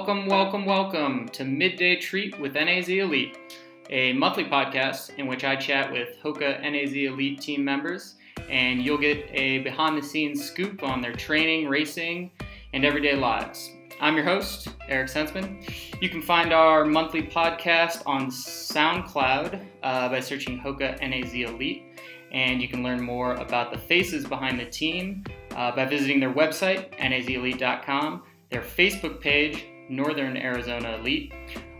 Welcome to Midday Treat with NAZ Elite, a monthly podcast in which I chat with Hoka NAZ Elite team members, and you'll get a behind-the-scenes scoop on their training, racing, and everyday lives. I'm your host, Eric Senseman. You can find our monthly podcast on SoundCloud by searching Hoka NAZ Elite, and you can learn more about the faces behind the team by visiting their website, nazelite.com, their Facebook page, Northern Arizona Elite,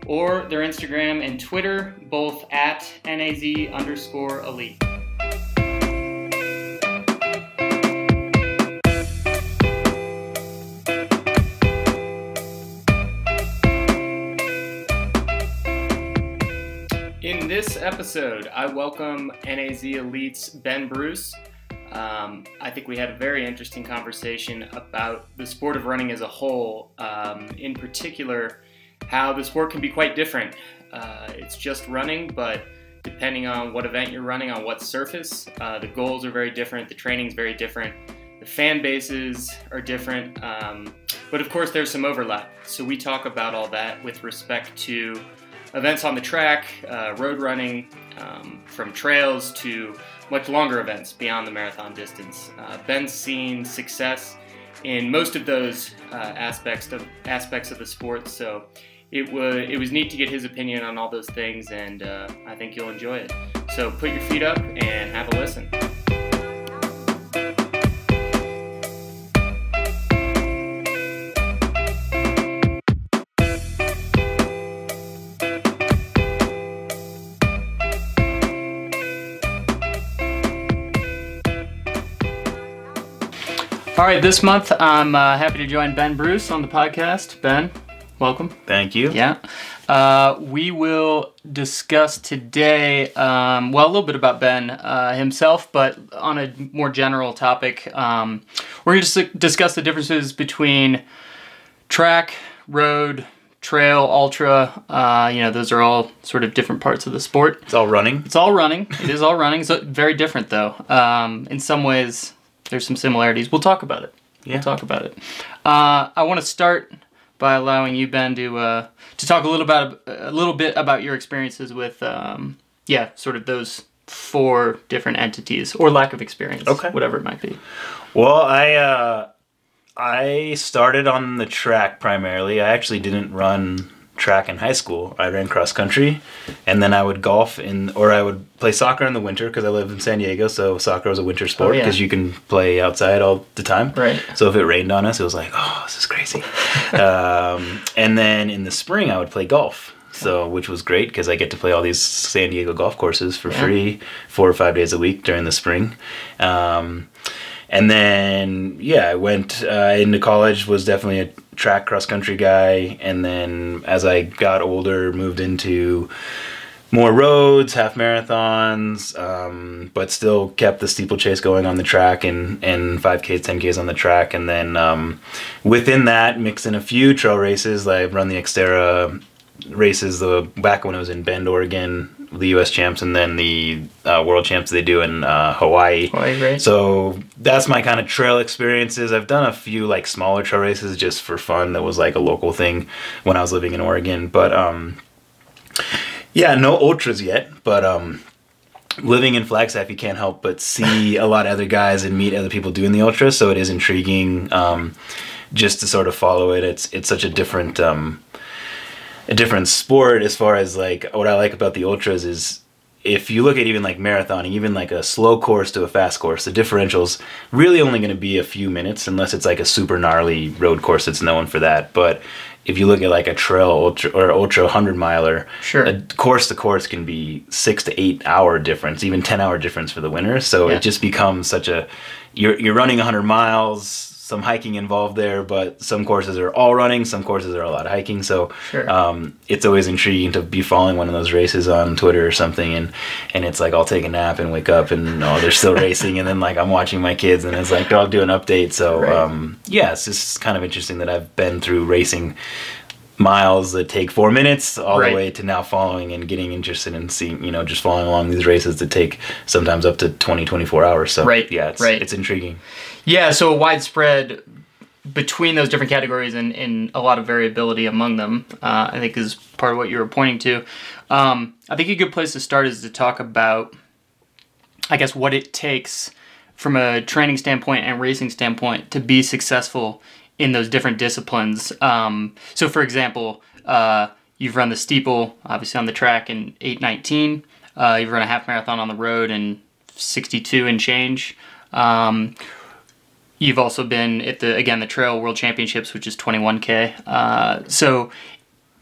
or their Instagram and Twitter, both at NAZ_Elite. In this episode, I welcome NAZ Elite's Ben Bruce. I think we had a very interesting conversation about the sport of running as a whole, in particular, how the sport can be quite different. It's just running, but depending on what event you're running, on what surface, the goals are very different, the training's very different, the fan bases are different, but of course there's some overlap. So we talk about all that with respect to events on the track, road running, from trails to much longer events beyond the marathon distance. Ben's seen success in most of those aspects of the sport, so it was neat to get his opinion on all those things, and I think you'll enjoy it. So put your feet up and have a listen. All right, this month I'm happy to join Ben Bruce on the podcast. Ben, welcome. Thank you. Yeah. We will discuss today, a little bit about Ben himself, but on a more general topic. We're going to discuss the differences between track, road, trail, ultra. Those are all sort of different parts of the sport. It's all running. It's all running. It is all running. So very different, though. In some ways, there's some similarities. We'll talk about it. Yeah. We'll talk about it. I want to start by allowing you, Ben, to talk a little bit about your experiences with, sort of those four different entities, or lack of experience, okay, whatever it might be. Well, I started on the track primarily. I actually didn't run track in high school. I ran cross country, and then I would golf or I would play soccer in the winter because I lived in San Diego, so soccer was a winter sport because you can play outside all the time. Right. So if it rained on us, it was like, oh, this is crazy. And then in the spring, I would play golf. So, which was great because I get to play all these San Diego golf courses for free 4 or 5 days a week during the spring. And then, I went into college, was definitely a track cross-country guy, and then as I got older, moved into more roads, half marathons, but still kept the steeplechase going on the track and 5Ks, 10Ks on the track, and then within that, mixed in a few trail races. I've run the Xterra races back when I was in Bend, Oregon, the U.S. champs, and then the world champs they do in Hawaii. Right. So that's my kind of trail experiences. I've done a few smaller trail races just for fun. That was a local thing when I was living in Oregon. But no ultras yet. But living in Flagstaff, you can't help but see a lot of other guys and meet other people doing the ultras. So it is intriguing just to sort of follow it. It's such a different sport as far as what I like about the ultras is if you look at even marathoning, even a slow course to a fast course, the differential's really only going to be a few minutes unless it's a super gnarly road course that's known for that. But if you look at a trail ultra or ultra 100-miler, sure, a course to course can be 6 to 8 hour difference, even 10-hour difference for the winner. So it just becomes such you're running 100 miles, some hiking involved there, but some courses are all running, some courses are a lot of hiking. So it's always intriguing to be following one of those races on Twitter or something, and it's I'll take a nap and wake up and they're still racing, and then I'm watching my kids and it's I'll do an update. So it's just kind of interesting that I've been through racing miles that take 4 minutes all the way to now following and getting interested in seeing, just following along these races that take sometimes up to 20, 24 hours. So it's intriguing. Yeah, so a widespread between those different categories and a lot of variability among them, I think is part of what you were pointing to. I think a good place to start is to talk about, I guess, what it takes from a training standpoint and racing standpoint to be successful in those different disciplines. So for example, you've run the steeple, obviously on the track in 8:19. You've run a half marathon on the road in 62 and change. You've also been at the Trail World Championships, which is 21K. So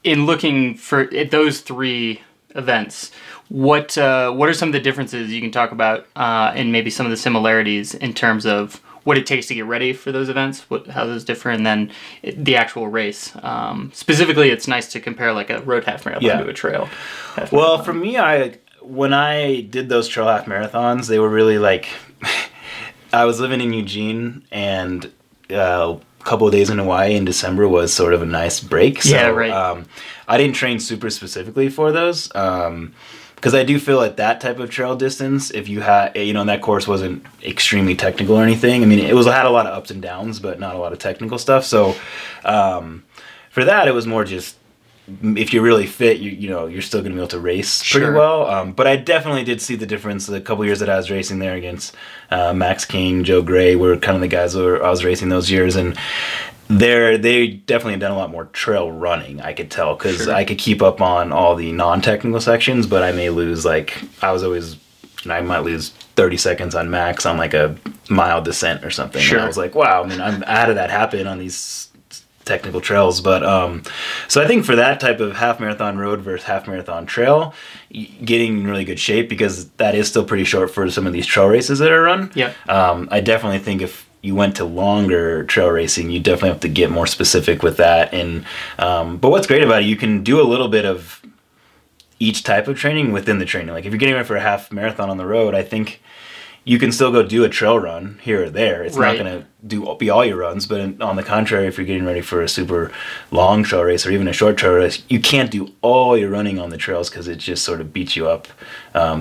in looking at those three events, what are some of the differences you can talk about, and maybe some of the similarities in terms of what it takes to get ready for those events, how those differ, and then the actual race. Specifically, it's nice to compare like a road half marathon to a trail half marathon. For me, when I did those trail half marathons, they were really like, I was living in Eugene, and a couple of days in Hawaii in December was sort of a nice break. So, I didn't train super specifically for those. Because I do feel at that type of trail distance, if you had, and that course wasn't extremely technical or anything. I mean, it had a lot of ups and downs, but not a lot of technical stuff. So for that, it was more just, if you're really fit, you're still going to be able to race pretty well. But I definitely did see the difference. The couple years that I was racing there against Max King, Joe Gray were kind of the guys I was racing those years, and they definitely had done a lot more trail running, I could tell, because I could keep up on all the non-technical sections, but I may lose, I might lose 30 seconds on Max on like a mile descent or something. And I was like, wow, I mean, how did that happen on these technical trails? But so I think for that type of half marathon road versus half marathon trail, getting in really good shape, because that is still pretty short for some of these trail races that are run. I definitely think if you went to longer trail racing, you definitely have to get more specific with that. And but what's great about it, you can do a little bit of each type of training within the training. Like if you're getting ready for a half marathon on the road, I think you can still go do a trail run here or there. It's not going to be all your runs, but on the contrary, if you're getting ready for a super long trail race or even a short trail race, you can't do all your running on the trails because it just sort of beats you up. I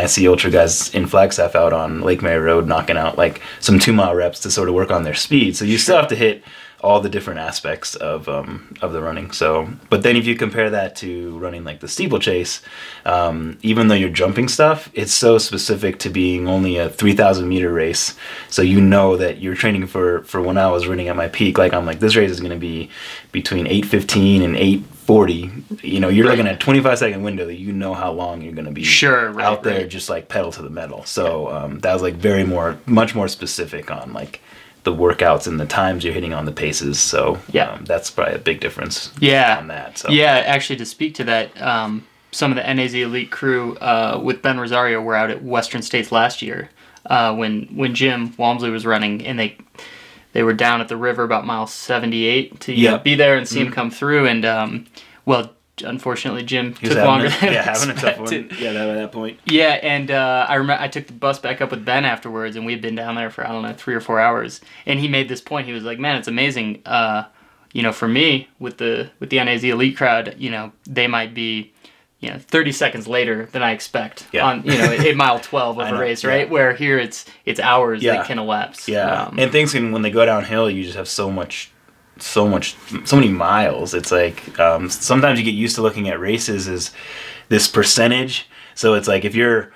see ultra guys in Flagstaff out on Lake Mary Road knocking out like some 2-mile reps to sort of work on their speed. So you still have to hit all the different aspects of the running. So, but then if you compare that to running like the steeplechase, even though you're jumping stuff, it's so specific to being only a 3,000 meter race. So you know that you're training for when I was running at my peak. Like I'm like, this race is going to be between 8:15 and 8:40. You're looking at a 25-second window that you know how long you're going to be out there, just like pedal to the metal. So that was like much more specific on like the workouts and the times you're hitting on the paces. So that's probably a big difference on that. So. Yeah, actually to speak to that, some of the NAZ Elite crew with Ben Rosario were out at Western States last year when Jim Walmsley was running, and they were down at the river about mile 78 to be there and see him come through. And unfortunately, Jim took longer than having a tough one. At that point. Yeah, and I remember I took the bus back up with Ben afterwards, and we had been down there for 3 or 4 hours. And he made this point. He was like, "Man, it's amazing. For me with the NAZ Elite crowd, they might be, 30 seconds later than I expect on at mile 12 of a race, right? Where here it's hours that can elapse. Yeah, and things when they go downhill, you just have so many miles. It's like sometimes you get used to looking at races as this percentage. So it's like if you're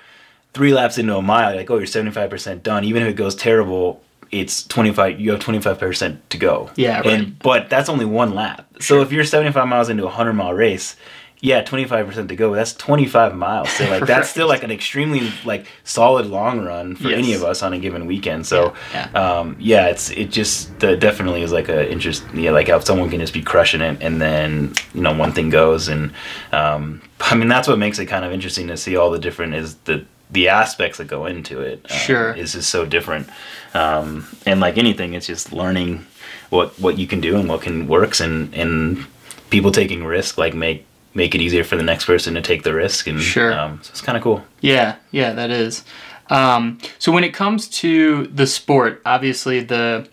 3 laps into a mile, you're like, oh, you're 75% done. Even if it goes terrible, it's 25. You have 25% to go. Yeah, right. But that's only 1 lap. So if you're 75 miles into a 100-mile race, 25% to go. That's 25 miles. So like that's still like an extremely like solid long run for any of us on a given weekend. So it just definitely is like a interest. Like how someone can just be crushing it, and then one thing goes, and that's what makes it kind of interesting to see all the different the aspects that go into it. Is just so different. And like anything, it's just learning what you can do and what works, and people taking risk like make it easier for the next person to take the risk, and so it's kind of cool. Yeah, that is. So when it comes to the sport, obviously the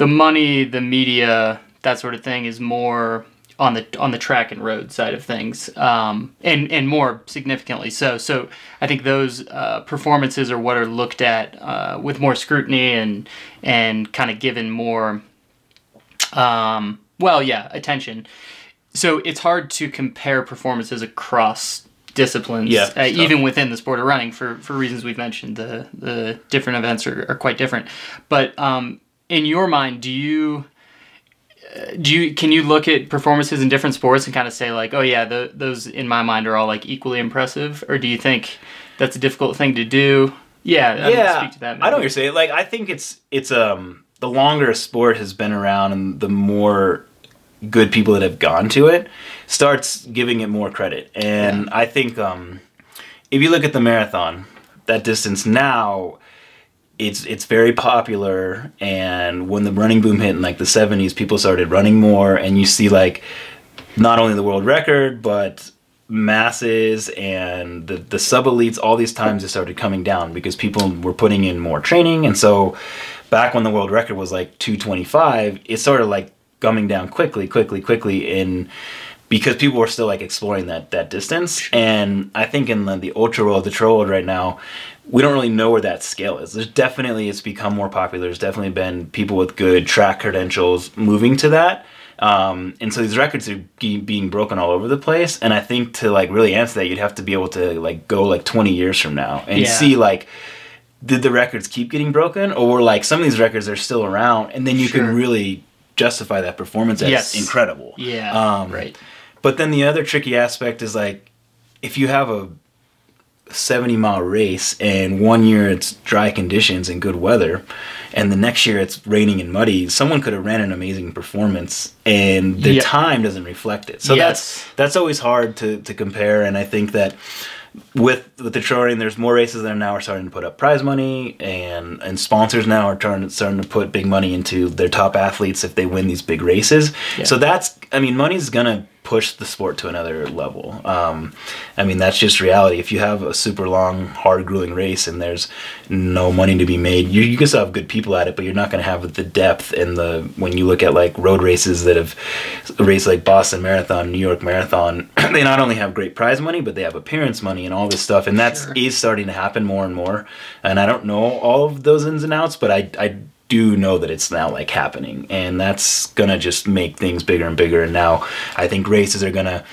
money, the media, that sort of thing is more on the track and road side of things, and more significantly so. So I think those performances are what are looked at with more scrutiny and kind of given more Well, yeah, attention. So it's hard to compare performances across disciplines, even within the sport of running, for reasons we've mentioned. The different events are quite different. But in your mind, can you look at performances in different sports and kind of say like, oh yeah, those in my mind are all like equally impressive, or do you think that's a difficult thing to do? Yeah. Speak to that. Maybe. I know what you're saying. Like, I think it's the longer a sport has been around and the more good people that have gone to it starts giving it more credit. And I think if you look at the marathon, that distance now, it's very popular. And when the running boom hit in like the 70s, people started running more, and you see like not only the world record but masses and the sub elites, all these times it started coming down because people were putting in more training. And so back when the world record was like 2:25, it started like coming down quickly, and because people were still like exploring that distance. And I think in the ultra world, the trail world right now, we don't really know where that scale is. It's become more popular. There's definitely been people with good track credentials moving to that. And so these records are being broken all over the place. And I think to like really answer that, you'd have to be able to like go like 20 years from now and see like, did the records keep getting broken, or like some of these records are still around, and then you can really justify that performance as incredible. Right. But then the other tricky aspect is like, if you have a 70-mile race and one year it's dry conditions and good weather, and the next year it's raining and muddy, someone could have ran an amazing performance and the time doesn't reflect it. So that's always hard to compare. And I think that with the trail running, there's more races that now are starting to put up prize money, and sponsors now are starting to put big money into their top athletes if they win these big races. So money's gonna push the sport to another level. That's just reality. If you have a super long, hard, grueling race and there's no money to be made, you can still have good people at it, but you're not going to have the depth and when you look at like road races that have raced like Boston Marathon, New York Marathon, they not only have great prize money, but they have appearance money and all this stuff. And that is starting to happen more and more. And I don't know all of those ins and outs, but I do know that it's now like happening, and that's gonna just make things bigger and bigger. And now I think races are gonna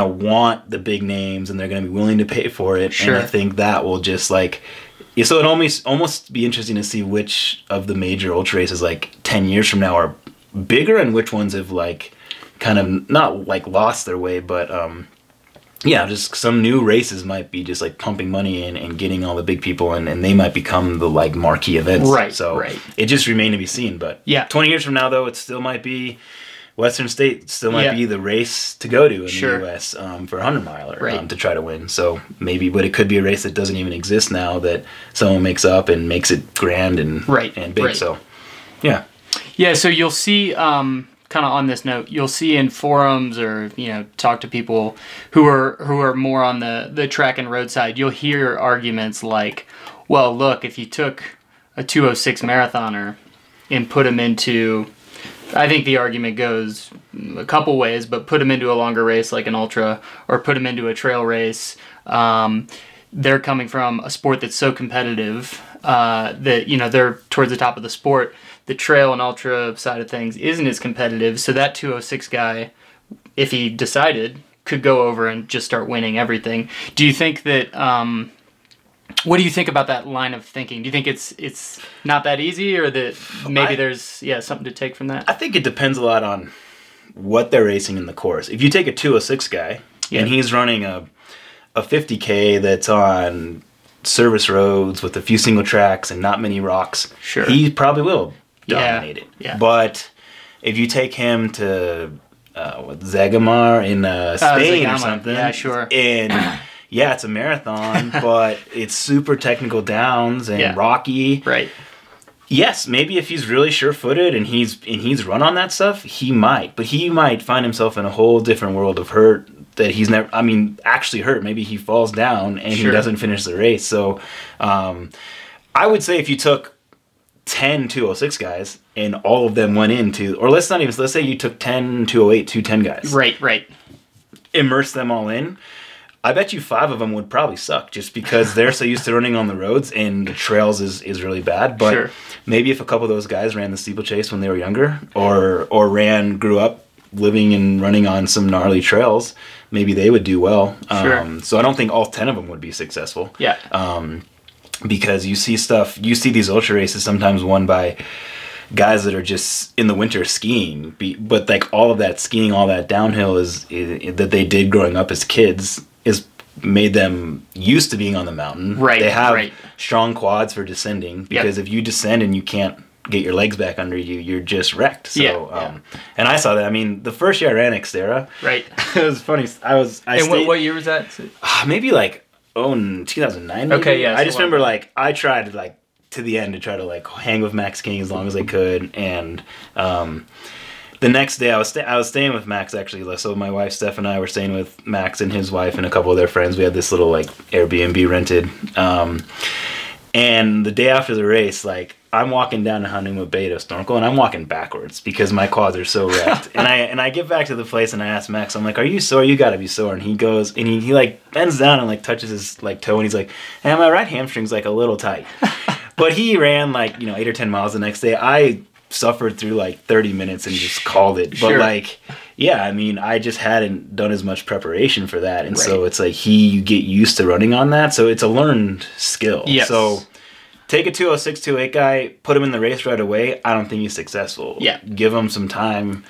want the big names, and they're gonna be willing to pay for it. And I think that will just like, so it almost be interesting to see which of the major ultra races like 10 years from now are bigger, and which ones have like kind of not like lost their way, but just some new races might be just like pumping money in and getting all the big people, and they might become the like marquee events. It just remains to be seen. But 20 years from now, though, it still might be Western State, still might be the race to go to in the U.S. For a 100-miler to try to win. So maybe, but it could be a race that doesn't even exist now that someone makes up and makes it grand and big. So, so you'll see. Kind of on this note, you'll see in forums or talk to people who are more on the track and road side, you'll hear arguments like, well, look, if you took a 2:06 marathoner and put him into, I think the argument goes a couple ways, but put him into a longer race like an ultra, or put him into a trail race, they're coming from a sport that's so competitive that they're towards the top of the sport. The trail and ultra side of things isn't as competitive, so that 2:06 guy, if he decided, could go over and just start winning everything. Do you think that? What do you think about that line of thinking? Do you think it's not that easy, or that maybe there's something to take from that? I think it depends a lot on what they're racing in the course. If you take a 2:06 guy and he's running a 50K that's on service roads with a few single tracks and not many rocks, he probably will dominate it. But if you take him to Zagamar in Spain or something, and it's a marathon, but it's super technical downs and rocky. Yes, maybe if he's really sure-footed and he's run on that stuff, he might. But he might find himself in a whole different world of hurt that he's never, actually hurt. Maybe he falls down and he doesn't finish the race. So I would say if you took 10 2:06 guys and all of them went into, or let's say you took 10 2:08 2:10 guys. Right. Immerse them all in. I bet you 5 of them would probably suck just because they're so used to running on the roads and the trails is really bad. But maybe if a couple of those guys ran the steeplechase when they were younger or grew up living and running on some gnarly trails, maybe they would do well. So I don't think all 10 of them would be successful. Yeah. Because you see these ultra races sometimes won by guys that are just in the winter skiing, but like all of that skiing, all that downhill is that they did growing up as kids is made them used to being on the mountain. Right. They have strong quads for descending because if you descend and you can't get your legs back under you, you're just wrecked. So, and I saw that. I mean, the first year I ran Xterra, it was funny. What year was that? Maybe like in 2009. Maybe. Okay, yeah. I just remember like I tried like to the end to try to like hang with Max King as long as I could, and the next day I was staying with Max actually. So my wife Steph and I were staying with Max and his wife and a couple of their friends. We had this little like Airbnb rented, and the day after the race, like I'm walking down to Huntington Bay to snorkel, and I'm walking backwards because my quads are so wrecked. and I get back to the place and I ask Max, I'm like, "Are you sore? You gotta be sore." And he goes and he like bends down and like touches his like toe, and he's like, "Hey, my right hamstring's like a little tight." But he ran like 8 or 10 miles the next day. I suffered through like 30 minutes and just called it. But like, yeah, I mean, I just hadn't done as much preparation for that. And so it's like you get used to running on that. So it's a learned skill. Yes. So take a 206, 208 guy, put him in the race right away. I don't think he's successful. Yeah. Give him some time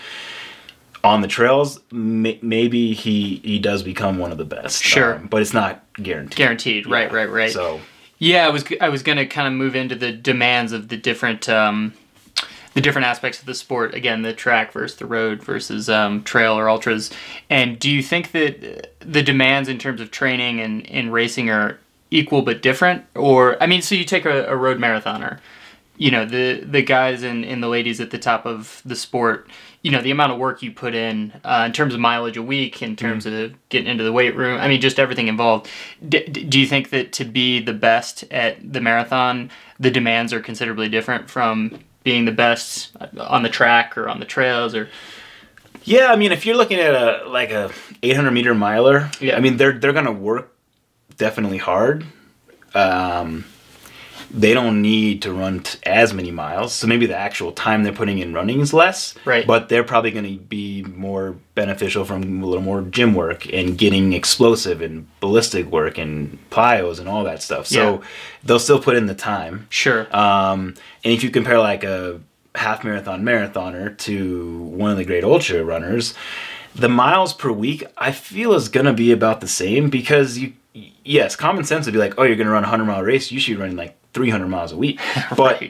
on the trails. Maybe he does become one of the best. Sure. But it's not guaranteed. Guaranteed. Yeah. Right. So yeah, I was going to kind of move into the demands of the different aspects of the sport. Again, the track versus the road versus trail or ultras. And do you think that the demands in terms of training and racing are equal but different? Or, I mean, so you take a road marathoner, the guys and the ladies at the top of the sport, the amount of work you put in terms of mileage a week, in terms of getting into the weight room, I mean, just everything involved. Do you think that to be the best at the marathon, the demands are considerably different from being the best on the track or on the trails? Or yeah, I mean, if you're looking at a 800 meter miler, I mean, they're gonna work definitely hard. They don't need to run as many miles, so maybe the actual time they're putting in running is less. Right. But they're probably going to be more beneficial from a little more gym work and getting explosive and ballistic work and plyos and all that stuff. So they'll still put in the time. Sure. And if you compare like a half marathon marathoner to one of the great ultra runners, the miles per week I feel is going to be about the same because yes, common sense would be like, oh, you're going to run a 100-mile race, you should run like 300 miles a week. But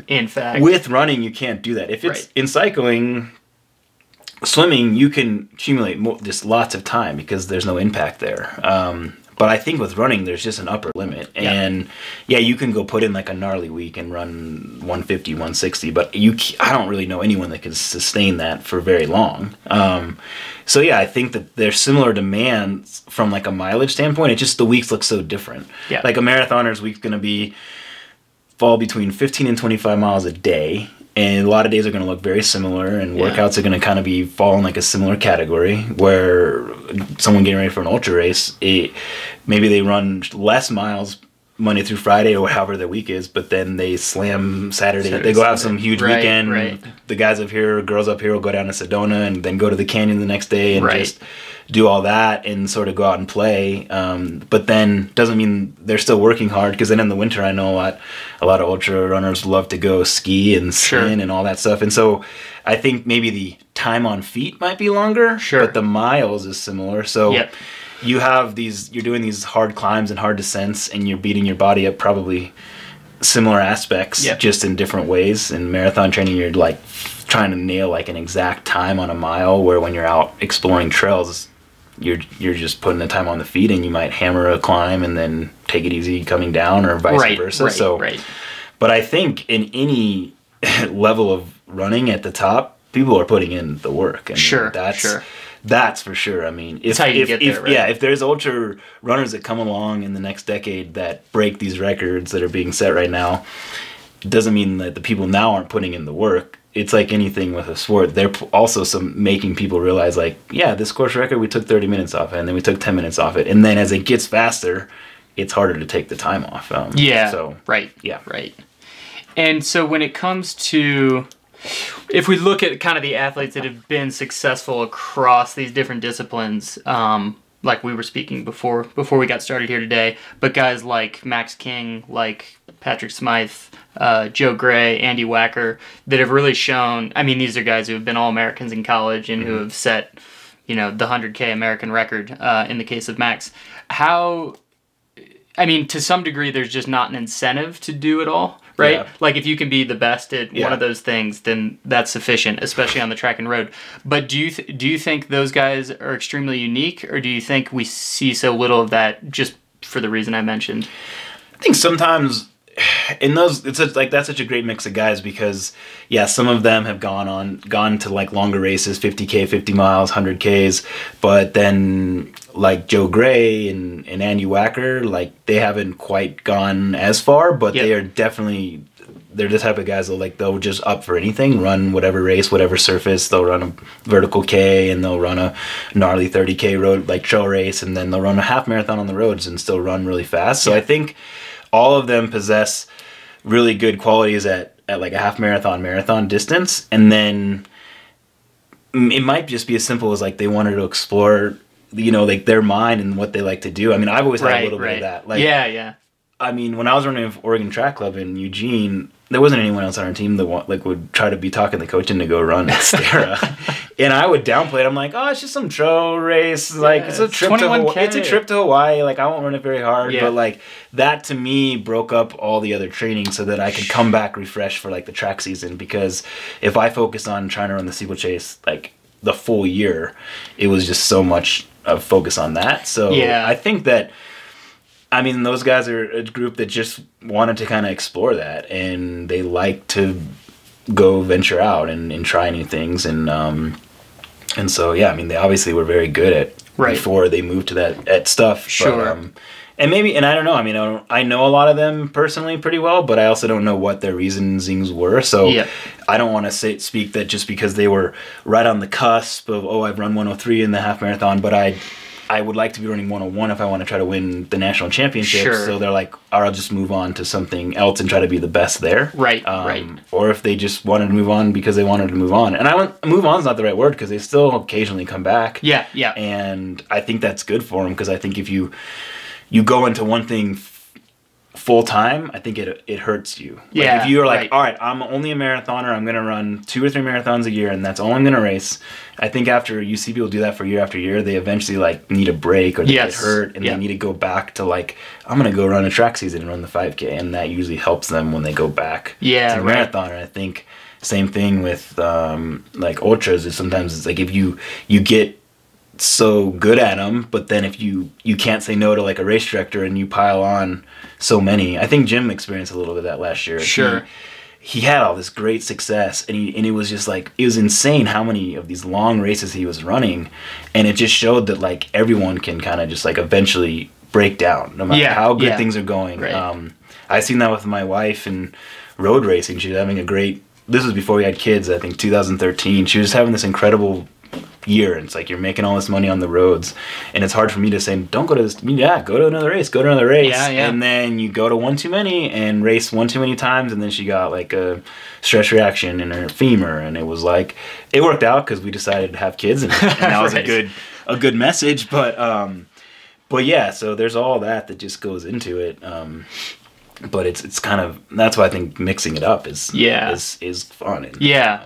in fact, with running, you can't do that. If it's in cycling, swimming, you can accumulate just lots of time because there's no impact there. But I think with running, there's just an upper limit. And you can go put in like a gnarly week and run 150, 160, but I don't really know anyone that can sustain that for very long. So yeah, I think that there's similar demands from like a mileage standpoint. It's just the weeks look so different. Yeah. Like a marathoner's week's going to fall between 15 and 25 miles a day. And a lot of days are going to look very similar, and workouts are going to kind of fall in like a similar category. Where someone getting ready for an ultra race, maybe they run less miles Monday through Friday or however their week is, but then they slam Saturday. They go have some huge weekend. Right. The guys up here, girls up here will go down to Sedona and then go to the canyon the next day and just do all that and sort of go out and play. But then doesn't mean they're still working hard, because then in the winter I know a lot of ultra runners love to go ski and spin and all that stuff. And so I think maybe the time on feet might be longer, but the miles is similar. So you're doing these hard climbs and hard descents, and you're beating your body up probably similar aspects, just in different ways. In marathon training, you're like trying to nail like an exact time on a mile, where when you're out exploring trails, you're just putting the time on the feet, and you might hammer a climb and then take it easy coming down, or vice versa. But I think in any level of running at the top, people are putting in the work. And that's for sure. I mean, if there's ultra runners that come along in the next decade that break these records that are being set right now, it doesn't mean that the people now aren't putting in the work. it's like anything with a sport. They're also making people realize, like, yeah, this course record, we took 30 minutes off it, and then we took 10 minutes off it. And then as it gets faster, it's harder to take the time off. Right. And so when it comes to, if we look at kind of the athletes that have been successful across these different disciplines, like we were speaking before we got started here today, but guys like Max King, like Patrick Smythe, Joe Gray, Andy Wacker, that have really shown, I mean, these are guys who have been All-Americans in college and who have set, the 100K American record in the case of Max. To some degree, there's just not an incentive to do it all, right? Yeah. Like, if you can be the best at one of those things, then that's sufficient, especially on the track and road. But do you think those guys are extremely unique, or do you think we see so little of that just for the reason I mentioned? I think sometimes in those, that's such a great mix of guys because, some of them have gone to like longer races, 50K, 50 miles, 100Ks, but then like Joe Gray and Andy Wacker, like they haven't quite gone as far, but they are definitely, they're the type of guys that they'll just up for anything, run whatever race, whatever surface. They'll run a vertical K and they'll run a gnarly 30K road, like trail race, and then they'll run a half marathon on the roads and still run really fast. So I think all of them possess really good qualities at like a half marathon distance. And then it might just be as simple as like they wanted to explore, like their mind and what they like to do. I mean, I've always had a little bit of that. Like, I mean, when I was running Oregon Track Club in Eugene, there wasn't anyone else on our team that would try to be talking the coach into go run at Stara. And I would downplay it. I'm like, oh, it's just some trail race. Like, it's a trip to Hawaii. It's a trip to Hawaii. Like, I won't run it very hard. But like that to me broke up all the other training so that I could come back refreshed for like the track season. Because if I focused on trying to run the steeplechase like the full year, it was just so much of focus on that. So I think that, I mean, those guys are a group that just wanted to kind of explore that, and they like to go venture out and try new things, and so I mean, they obviously were very good at before they moved to that stuff. Sure. But, and I don't know. I mean, I know a lot of them personally pretty well, but I also don't know what their reasonings were. So I don't want to speak that just because they were right on the cusp of I've run 103 in the half marathon, but I would like to be running 101 if I want to try to win the national championship. Sure. So they're like, I'll just move on to something else and try to be the best there. Right. Or if they just wanted to move on because they wanted to move on. And move on is not the right word because they still occasionally come back. Yeah. And I think that's good for them because I think if you go into one thing full time, I think it hurts you. Like if you're like, all right, I'm only a marathoner, I'm going to run 2 or 3 marathons a year and that's all I'm going to race. I think after you see people do that for year after year, they eventually like need a break or they get hurt and they need to go back to like, I'm going to go run a track season and run the 5K, and that usually helps them when they go back to the marathon. And I think same thing with like ultras is sometimes it's like if you get so good at them, but then if you can't say no to like a race director and you pile on so many. I think Jim experienced a little bit of that last year. Sure. He had all this great success, and it was just like, it was insane how many of these long races he was running, and it just showed that like everyone can kind of just like eventually break down no matter how good things are going. Right. I seen that with my wife in road racing. She was having this was before we had kids, I think 2013. She was having this incredible year, and it's like you're making all this money on the roads, and it's hard for me to say don't go to this. Go to another race, and then you go to one too many and race one too many times, and then she got like a stress reaction in her femur, and it was like it worked out because we decided to have kids, and that was a good message, but yeah, so there's all that just goes into it. But it's kind of, that's why I think mixing it up is fun. And, yeah.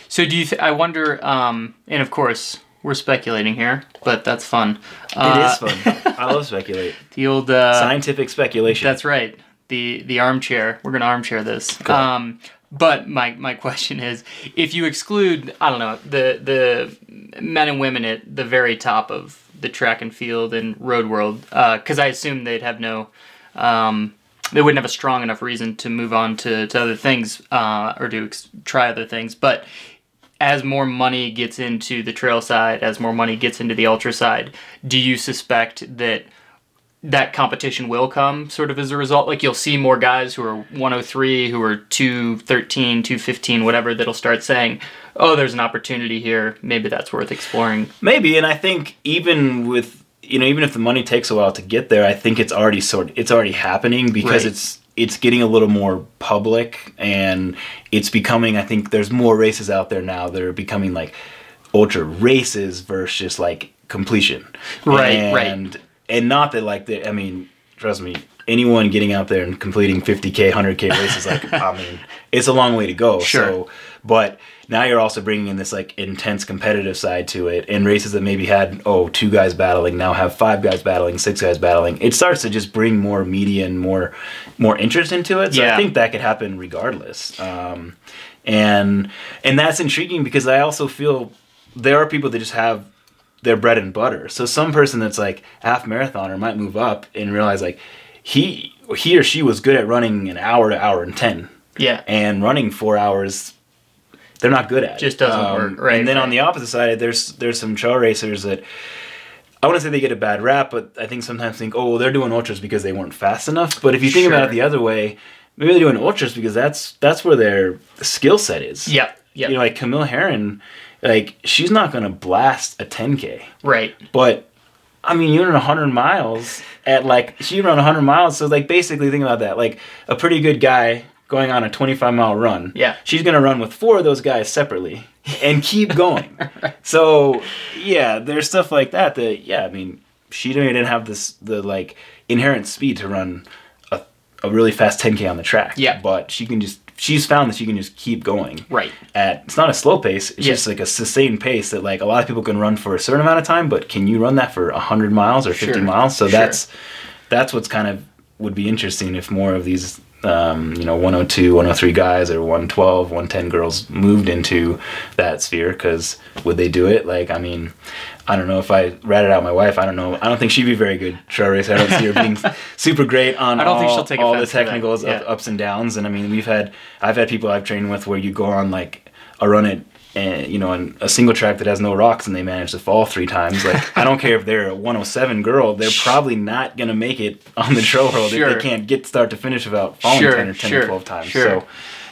So do you? I wonder. And of course, we're speculating here, but that's fun. It is fun. I love speculate. The old scientific speculation. That's right. The armchair. We're gonna armchair this. Cool. But my question is, if you exclude, I don't know, the men and women at the very top of the track and field and road world, because I assume they'd have no. They wouldn't have a strong enough reason to move on to other things or to try other things. But as more money gets into the trail side, as more money gets into the ultra side, do you suspect that that competition will come sort of as a result. Like you'll see more guys who are 103, who are 213, 215, whatever, that'll start saying, oh, there's an opportunity here. Maybe that's worth exploring. Maybe, and I think even with, even if the money takes a while to get there, I think it's already happening because it's getting a little more public, and it's becoming, I think there's more races out there now that are becoming like ultra races versus just like completion. Right. And not that like trust me, anyone getting out there and completing 50K, 100K races, like, it's a long way to go. Sure. So, but now you're also bringing in this like intense competitive side to it, and races that maybe had 2 guys battling now have 5 guys battling, 6 guys battling. It starts to just bring more media and more interest into it. So I think that could happen regardless. And that's intriguing because I also feel there are people that just have their bread and butter. So some person that's like half marathoner might move up and realize like he or she was good at running an hour to hour and 10. Yeah. And running 4 hours, they're not good at it. Just doesn't work. Right. And then on the opposite side, there's some trail racers that I wouldn't say they get a bad rap, but I think sometimes think, they're doing ultras because they weren't fast enough. But if you think about it the other way, maybe they're doing ultras because that's where their skill set is. Yep. Like Camille Herron, like she's not going to blast a 10K. Right. But you run 100 miles she ran 100 miles. So like basically think about that. Like a pretty good guy going on a 25-mile run. Yeah. She's going to run with 4 of those guys separately and keep going. Right. So yeah, there's stuff like that she didn't have the like inherent speed to run a really fast 10K on the track. Yeah. But she's found that she can just keep going. Right. It's not a slow pace. It's just like a sustained pace that like a lot of people can run for a certain amount of time, but can you run that for 100 miles or 50 miles? So that's what's kind of would be interesting if more of these 102, 103 guys or 112, 110 girls moved into that sphere, because would they do it? Like, I don't know if I ratted out my wife. I don't know. I don't think she'd be very good trail racer. I don't see her being super great on all the technicals, ups and downs. And I've had people I've trained with where you go on like a run at, in a single track that has no rocks and they manage to fall 3 times. Like, I don't care if they're a 107 girl, they're probably not going to make it on the trail world if they can't get start to finish without falling 10 or 12 times. So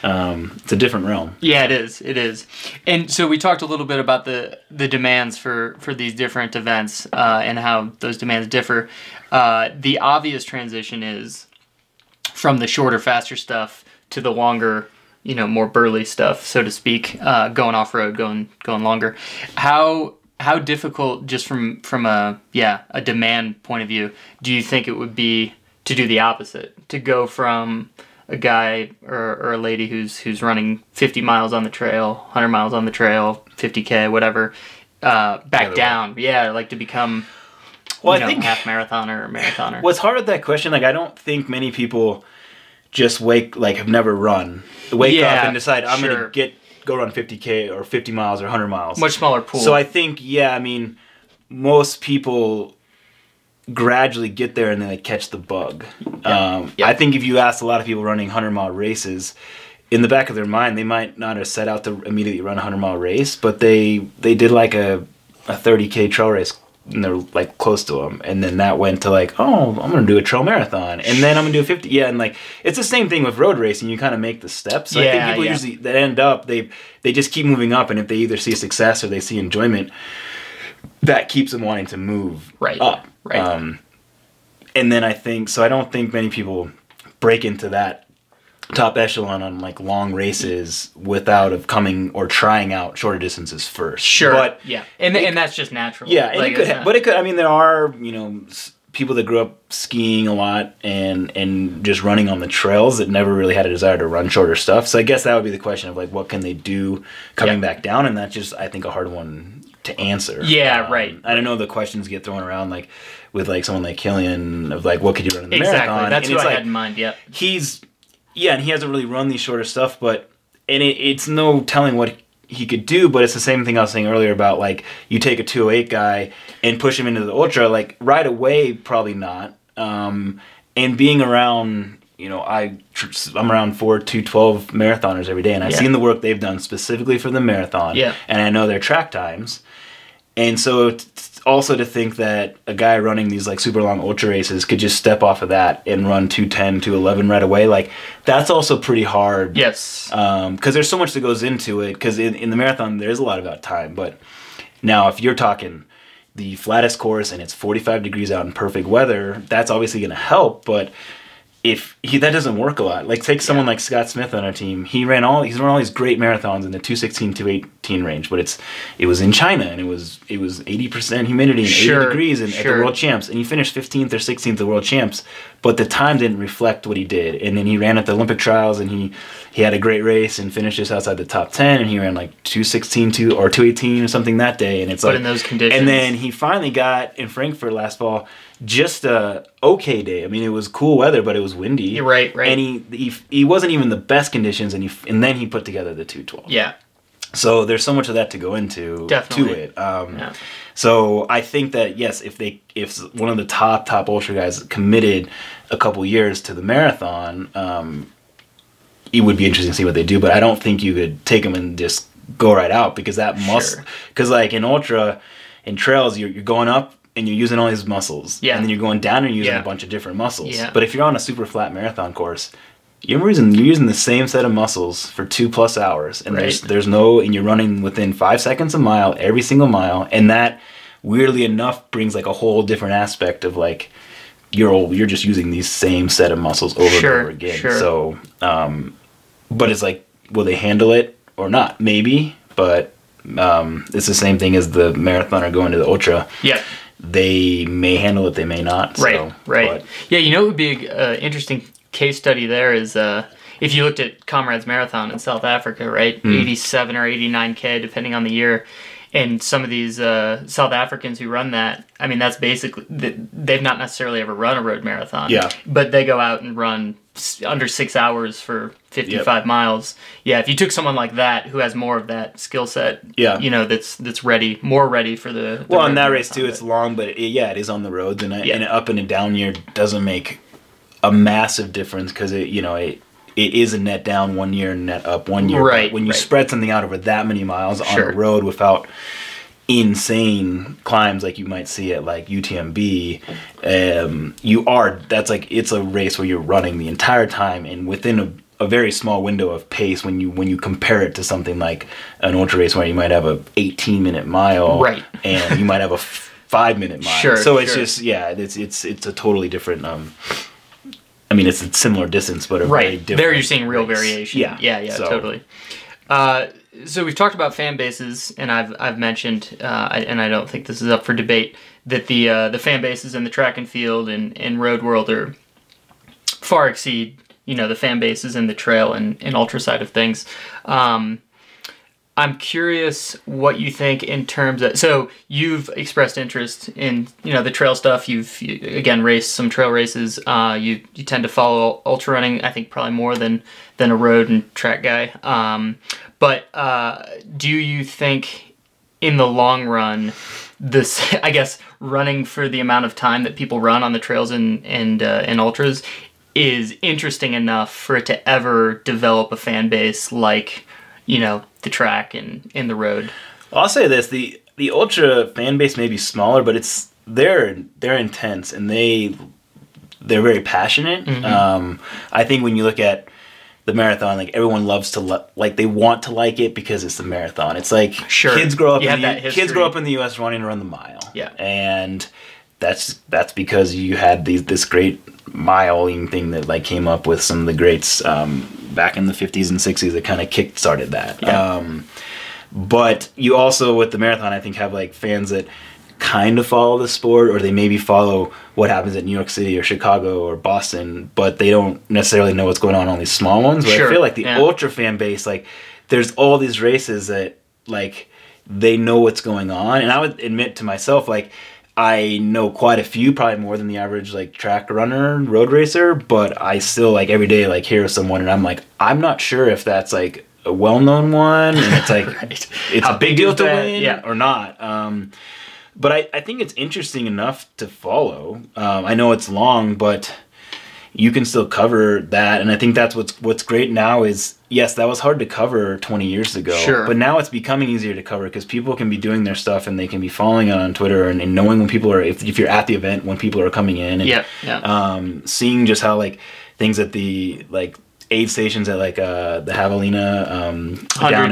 it's a different realm. Yeah, it is. And so we talked a little bit about the demands for these different events and how those demands differ. The obvious transition is from the shorter, faster stuff to the longer, more burly stuff, so to speak, going off-road, going longer. How difficult, just from a demand point of view, do you think it would be to do the opposite, to go from a guy or a lady who's running 50 miles on the trail, 100 miles on the trail, 50K, whatever, back down? Yeah, like to become I think half marathoner or marathoner. What's hard with that question, like I don't think many people just have never run, wake up and decide I'm going to go run 50K or 50 miles or 100 miles. Much smaller pool. So I think, most people gradually get there and then they catch the bug. I think if you ask a lot of people running 100-mile races, in the back of their mind, they might not have set out to immediately run a 100-mile race, but they did like a 30K trail race and they're like close to them, and then that went to like, I'm gonna do a trail marathon, and then I'm gonna do a 50. And like it's the same thing with road racing. You kind of make the steps. So I think people usually that end up they just keep moving up, and if they either see success or they see enjoyment, that keeps them wanting to move up. Right. And then I don't think many people break into that top echelon on like long races without coming or trying out shorter distances first. Sure. But and that's just natural. Yeah, and it could. There are people that grew up skiing a lot and just running on the trails that never really had a desire to run shorter stuff. So I guess that would be the question of like, what can they do coming back down? And that's just, I think, a hard one to answer. Yeah, right. I don't know, the questions get thrown around like with like someone like Killian of like, what could you run in the marathon? That's what I had in mind. Yep. And he hasn't really run these shorter stuff, but it's no telling what he could do. But it's the same thing I was saying earlier about like you take a 208 guy and push him into the ultra, like right away, probably not. And being around, I'm around 4 2:12 marathoners every day, and I've seen the work they've done specifically for the marathon. Yeah. And I know their track times. And so also to think that a guy running these like super long ultra races could just step off of that and run 2:10, 2:11 right away. Like that's also pretty hard. Yes. Because there's so much that goes into it. Because in the marathon there is a lot about time. But now if you're talking the flattest course and it's 45 degrees out in perfect weather, that's obviously going to help. But that doesn't work a lot. Like take someone like Scott Smith on our team. He's run all these great marathons in the 2:16, 2:18 range, but it was in China and it was 80% humidity and 80 degrees at the World Champs, and he finished 15th or 16th at the World Champs, but the time didn't reflect what he did. And then he ran at the Olympic trials and he had a great race and finished just outside the top 10, and he ran like 2:16 or 2:18 or something that day, and it's but in those conditions. And then he finally got in Frankfurt last fall just a okay day. I mean, it was cool weather, but it was windy. You're right. And he wasn't even the best conditions, and then he put together the 2:12. Yeah. So there's so much of that to go into Definitely. to it. So I think that yes, if one of the top ultra guys committed a couple years to the marathon, it would be interesting to see what they do. But I don't think you could take them and just go right out, because that muscle. Because like in ultra, in trails, you're going up and you're using all these muscles. Yeah. And then you're going down and you're using a bunch of different muscles. Yeah. But if you're on a super flat marathon course, you're using the same set of muscles for 2+ hours, and and you're running within 5 seconds a mile every single mile, and that weirdly enough brings like a whole different aspect of like you're just using these same set of muscles over and over again. So, but it's like, will they handle it or not? Maybe, but it's the same thing as the marathoner going to the ultra. Yeah. They may handle it, they may not. Right, right. Yeah, it would be an interesting case study there is if you looked at Comrades Marathon in South Africa, right? 87 or 89K, depending on the year. And some of these South Africans who run that, I mean, that's basically, they've not necessarily ever run a road marathon. Yeah. But they go out and run under 6 hours for 55 miles. Yeah, if you took someone like that who has more of that skill set, that's ready, more ready for the well, in that race too, it's long, but it is on the roads, and an up and a down year doesn't make a massive difference, because it is a net down 1 year and net up 1 year. Right. But when you spread something out over that many miles on the road without insane climbs like you might see at like UTMB, it's a race where you're running the entire time and within a very small window of pace when you compare it to something like an ultra race where you might have a 18-minute mile and you might have a 5-minute mile. So it's just it's a totally different I mean, it's a similar distance, but a very different. There you're seeing real variation. Yeah, so. Totally. So we've talked about fan bases, and I've mentioned, and I don't think this is up for debate, that the fan bases in the track and field and road world are far exceed the fan bases in the trail and ultra side of things. I'm curious what you think in terms of, so you've expressed interest in, the trail stuff. You've again, raced some trail races. You tend to follow ultra running, I think probably more than a road and track guy. But do you think in the long run, this, I guess, running for the amount of time that people run on the trails and ultras is interesting enough for it to ever develop a fan base like, the track and the road? Well, I'll say this: the ultra fan base may be smaller, but they're intense and they're very passionate. Mm-hmm. I think when you look at the marathon, like everyone loves to they want to like it because it's the marathon. It's like kids grow up in the U.S. wanting to run the mile. Yeah, and that's because you had this great miling thing that came up with some of the greats back in the 50s and 60s that kind of kick-started that. Yeah. But you also, with the marathon, I think have fans that kind of follow the sport, or they maybe follow what happens at New York City or Chicago or Boston, but they don't necessarily know what's going on these small ones. But I feel like the ultra fan base, there's all these races that they know what's going on. And I would admit to myself, I know quite a few, probably more than the average track runner, road racer, but I still every day hear someone and I'm not sure if that's a well-known one, and it's it's a big deal to win or not. But I think it's interesting enough to follow. I know it's long, but you can still cover that. And I think that's what's great now is, yes, that was hard to cover 20 years ago. Sure. But now it's becoming easier to cover because people can be doing their stuff and they can be following it on Twitter and knowing when people are, if you're at the event, when people are coming in. And, seeing just how, like, things at the, like, aid stations at, like, the Javelina down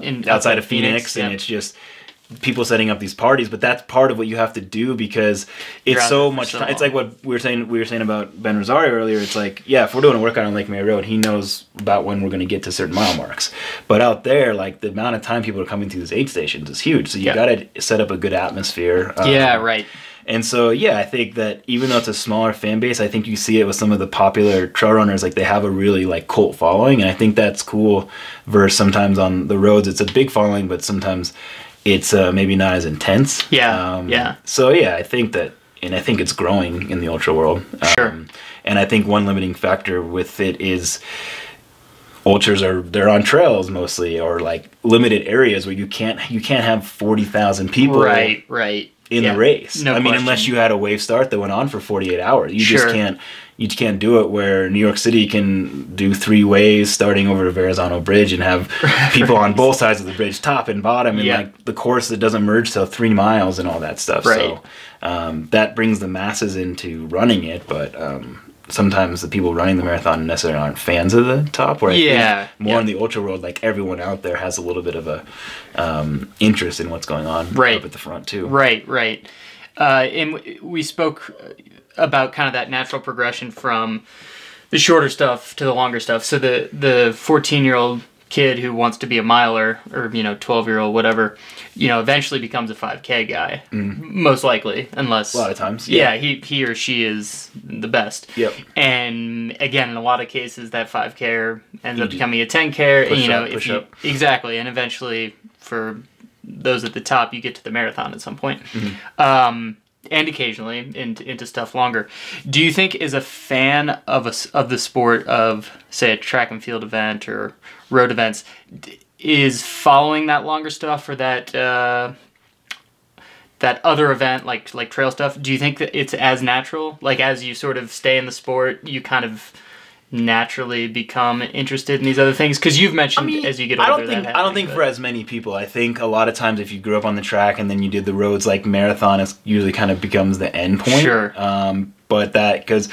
in outside of Phoenix. And it's just people setting up these parties, but that's part of what you have to do because it's so much time. It's like what we were saying about Ben Rosario earlier. It's like, yeah, if we're doing a workout on Lake Mary Road, he knows about when we're going to get to certain mile marks. But out there, like, the amount of time people are coming to these aid stations is huge. So you got to set up a good atmosphere. Right. And so, yeah, I think that even though it's a smaller fan base, I think you see it with some of the popular trail runners. Like, they have a really, like, cult following, and I think that's cool. Versus sometimes on the roads, it's a big following, but sometimes it's maybe not as intense. So, yeah, I think that, and I think it's growing in the ultra world. Sure. And I think one limiting factor with it is ultras they're on trails mostly, or, like, limited areas where you can't have 40,000 people. Right. In the race. No I mean, question. unless you had a wave start that went on for 48 hours. You just can't do it where New York City can do 3 waves starting over the Verrazano Bridge and have people on both sides of the bridge, top and bottom, and like the course that doesn't merge till 3 miles and all that stuff. Right. So that brings the masses into running it, but sometimes the people running the marathon necessarily aren't fans of the top. Where I think more in the ultra world, like, everyone out there has a little bit of a interest in what's going on up at the front too. Right. And we spoke about kind of that natural progression from the shorter stuff to the longer stuff. So the 14-year-old kid who wants to be a miler, or 12-year-old, whatever, eventually becomes a 5K guy, most likely, unless a lot of times, he or she is the best. Yep. And again, in a lot of cases, that 5K ends up becoming a 10K. Push up. Exactly, and eventually, for those at the top, you get to the marathon at some point. And occasionally into stuff longer. Do you think, as a fan of the sport of, say, a track and field event or road events, is following that longer stuff or that other event like trail stuff, do you think that it's as natural? Like, as you sort of stay in the sport, you kind of naturally become interested in these other things? Because you've mentioned, as you get older, I don't think for as many people. I think a lot of times if you grew up on the track and then you did the roads, like marathon, it usually kind of becomes the end point. Sure. But that, because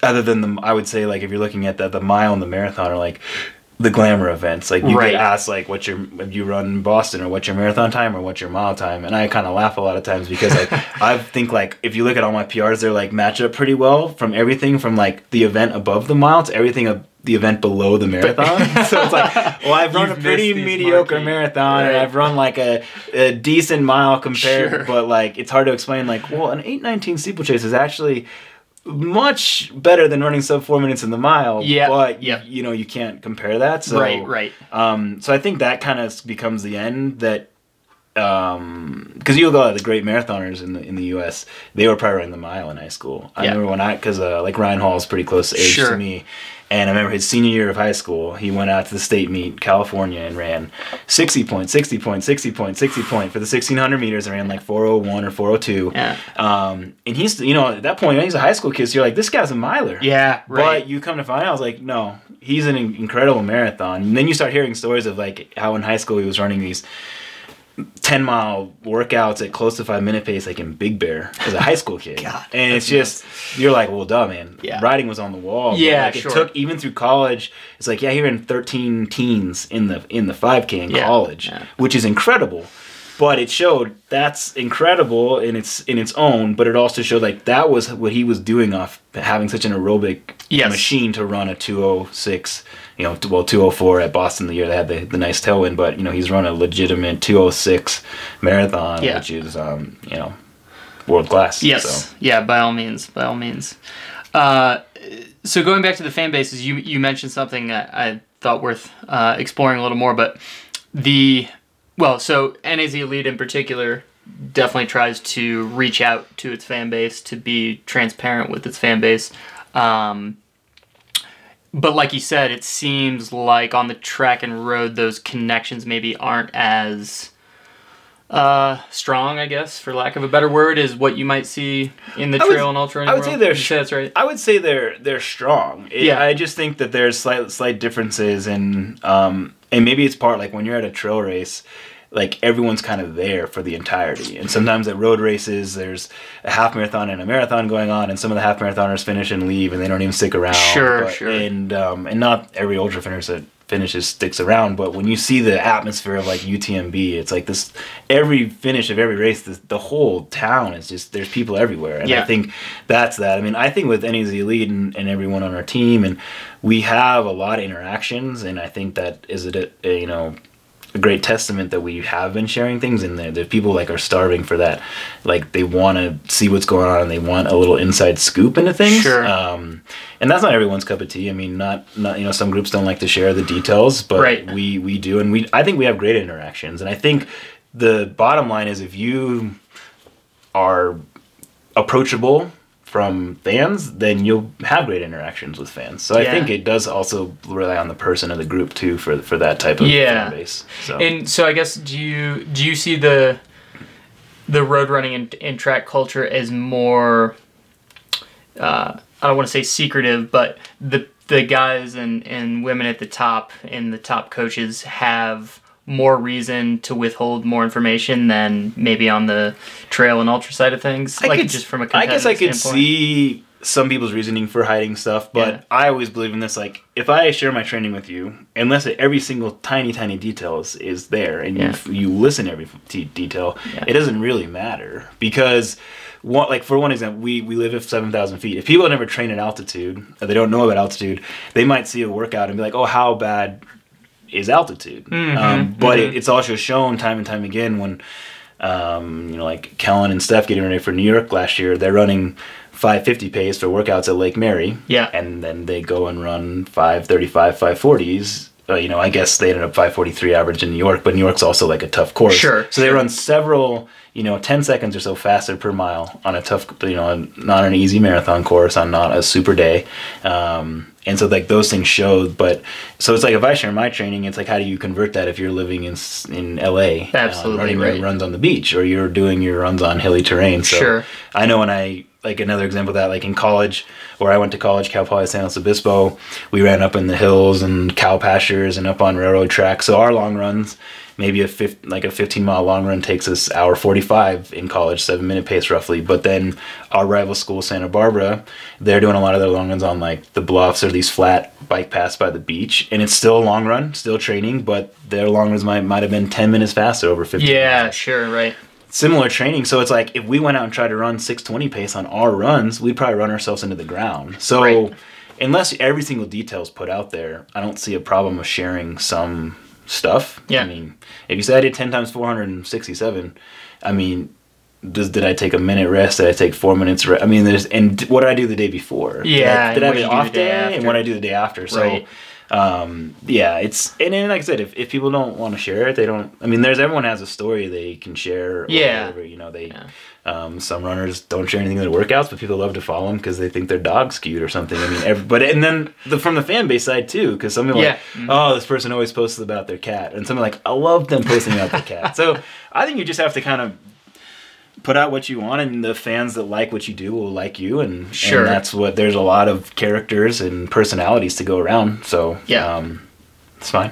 other than I would say, like, if you're looking at the mile and the marathon are like the glamour events. Like, you get asked, like, if you run in Boston, or what's your marathon time, or what's your mile time, and I kind of laugh a lot of times because, like, I think, like, if you look at all my PRs, they're, like, match up pretty well from everything from, like, the event above the mile to everything of the event below the marathon. So it's like, well, I've run a pretty mediocre marathon, and I've run, like, a decent mile compared, but, like, it's hard to explain, like, well, an 8:19 steeplechase is actually much better than running sub 4 minutes in the mile, but you can't compare that. So so I think that kind of becomes the end. That because you'll go at the great marathoners in the U.S., they were probably running the mile in high school. I remember when because like Ryan Hall is pretty close age to me. And I remember his senior year of high school, he went out to the state meet, California, and ran 60 point for the 1,600 meters, and ran like 4:01 or 4:02. And he's, at that point, he's a high school kid, so you're like, this guy's a miler. But you come to find out, I was like, no, he's an incredible marathon. And then you start hearing stories of, like, how in high school he was running these 10-mile workouts at close to 5-minute pace, like in Big Bear, as a high school kid. And it's just, you're like, well, duh, man. Riding was on the wall. It took, even through college, it's like, he ran 13 teens in the 5K in college, which is incredible. But it showed that's incredible in its own, but it also showed, like, that was what he was doing off having such an aerobic machine to run a 2:06, 2:04 at Boston the year they had the nice tailwind, but, he's run a legitimate 2:06 marathon, which is, world class. By all means. So going back to the fan bases, you mentioned something that I thought worth exploring a little more, but so NAZ Elite in particular definitely tries to reach out to its fan base, to be transparent with its fan base. But like you said, it seems like on the track and road, those connections maybe aren't as Strong, I guess, for lack of a better word, is what you might see in the trail and ultra running I would world. say they're. That's right. I would say they're strong. I just think that there's slight differences in, and maybe it's part like when you're at a trail race, like everyone's kind of there for the entirety. And sometimes at road races, there's a half marathon and a marathon going on, and some of the half marathoners finish and leave, and they don't even stick around. Sure. And not every ultra finisher that finishes sticks around, but when you see the atmosphere of like UTMB, it's like this. Every finish of every race, the whole town is just there's people everywhere, and I think that's that. I mean, I think with NAZ Elite and everyone on our team, and we have a lot of interactions, and I think that is a great testament that we have been sharing things, and the people like are starving for that. Like they want to see what's going on, and they want a little inside scoop into things. Sure. And that's not everyone's cup of tea. I mean, not some groups don't like to share the details, but we do, and I think we have great interactions. And I think the bottom line is if you are approachable from fans, then you'll have great interactions with fans. So I think it does also rely on the person of the group too for that type of fan base. So. And so I guess do you see the road running and track culture as more I don't want to say secretive, but the guys and women at the top and the top coaches have more reason to withhold more information than maybe on the trail and ultra side of things? Just from a competitive I could standpoint? see some people's reasoning for hiding stuff, but I always believe in this, like, if I share my training with you, unless every single tiny detail is there, and you listen to every detail, it doesn't really matter, because for one example, we live at 7,000 feet. If people have never trained at altitude, or they don't know about altitude, they might see a workout and be like, oh, how bad is altitude? But it's also shown time and time again when like Kellen and Steph getting ready for New York last year, they're running 550 pace for workouts at Lake Mary, and then they go and run 535 540s. I guess they ended up 543 average in New York, but New York's also like a tough course, so they run several 10 seconds or so faster per mile on a tough, not an easy marathon course, on not a super day. And so like those things showed, but so it's like if I share my training, it's like how do you convert that if you're living in LA, absolutely, running your runs on the beach, or you're doing your runs on hilly terrain. So I know when I like another example of that, like in college, where I went to college, Cal Poly San Luis Obispo, we ran up in the hills and cow pastures and up on railroad tracks. So our long runs, maybe a 15-mile long run takes us hour 45 in college, 7-minute pace roughly. But then our rival school, Santa Barbara, they're doing a lot of their long runs on like the bluffs or these flat bike paths by the beach, and it's still a long run, still training, but their long runs might have been 10 minutes faster over 15 miles. Sure, right. Similar training, so it's like if we went out and tried to run 620 pace on our runs, we'd probably run ourselves into the ground. So unless every single detail is put out there, I don't see a problem with sharing some stuff. I mean, if you say I did 10 times 467, I mean, did I take a minute rest? Did I take 4 minutes rest? I mean, and what did I do the day before? Did I have an off day? And what did I do the day after? So it's, and then like I said, if people don't want to share it, they don't. I mean, everyone has a story they can share. Or whatever, some runners don't share anything in their workouts, but people love to follow them because they think their dog's cute or something. I mean, and then from the fan base side too, because some people oh, this person always posts about their cat, and some are like, I love them posting about their cat. So I think you just have to kind of put out what you want, and the fans that like what you do will like you, and that's what. There's a lot of characters and personalities to go around, so it's fine.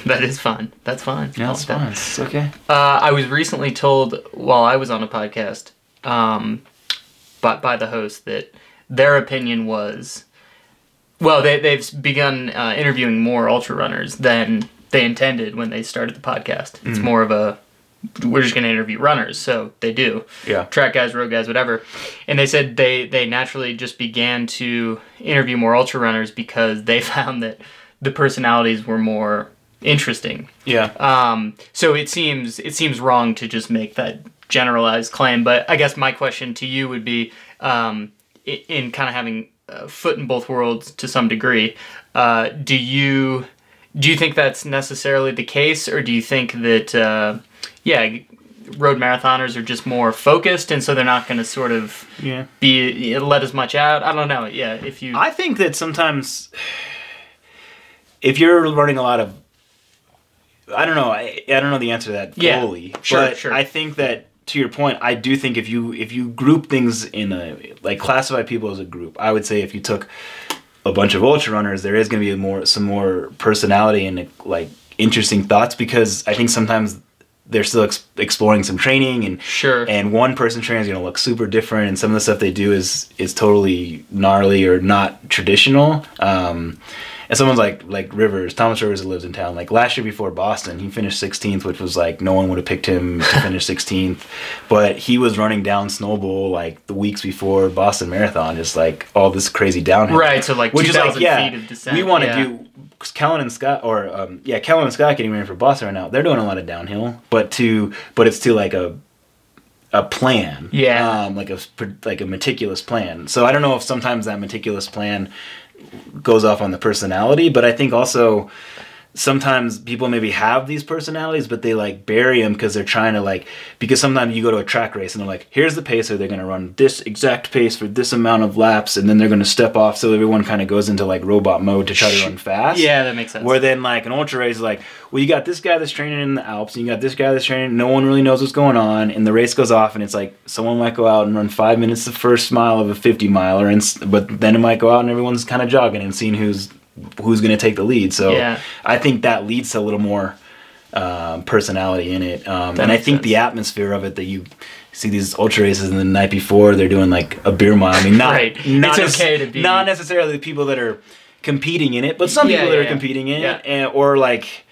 That is fine. That's fine. Yeah, it's fine. It's okay. I was recently told while I was on a podcast, by the host, that their opinion was, well, they've begun interviewing more ultra runners than they intended when they started the podcast. It's more of a, we're just going to interview runners, so they do. Track guys, road guys, whatever. And they said they naturally just began to interview more ultra runners because they found that the personalities were more interesting. So it seems wrong to just make that generalized claim. But I guess my question to you would be, in kind of having a foot in both worlds to some degree, do you think that's necessarily the case, or do you think that road marathoners are just more focused, and so they're not going to sort of be let as much out? I don't know. I think that sometimes, if you're running a lot of I don't know. I don't know the answer to that fully. Yeah, sure, but sure. I think that, to your point, I do think if you group things in like classify people as a group, I would say if you took a bunch of ultra runners, there is going to be some more personality and like interesting thoughts, because I think sometimes they're still exploring some training, and and one person's training is going to look super different, and some of the stuff they do is totally gnarly or not traditional. And someone's like Rivers, Thomas Rivers, that lives in town. Like last year before Boston, he finished 16th, which was like no one would have picked him to finish 16th. But he was running down Snowball like the weeks before Boston Marathon, just like all this crazy downhill. Right, so like 2,000 feet of descent. We want to do Kellen and Scott, or Kellen and Scott getting ready for Boston right now. They're doing a lot of downhill, but it's to like a plan, like a meticulous plan. So I don't know if sometimes that meticulous plan goes off on the personality, but I think also sometimes people maybe have these personalities, but they like bury them because they're trying to like, because sometimes you go to a track race and they're like, here's the pacer, they're going to run this exact pace for this amount of laps, and then they're going to step off, so everyone kind of goes into like robot mode to try to run fast. Yeah, that makes sense. Where then like an ultra race is like, well, you got this guy that's training in the Alps, and you got this guy that's training, no one really knows what's going on, and the race goes off, and it's like someone might go out and run 5 minutes the first mile of a 50 miler, but then it might go out and everyone's kind of jogging and seeing who's going to take the lead. So I think that leads to a little more personality in it. And I think the atmosphere of it, that you see these ultra races, and the night before they're doing like a beer mile. I mean, not it's okay to be, not necessarily the people that are competing in it, but some people that are competing in it, or like,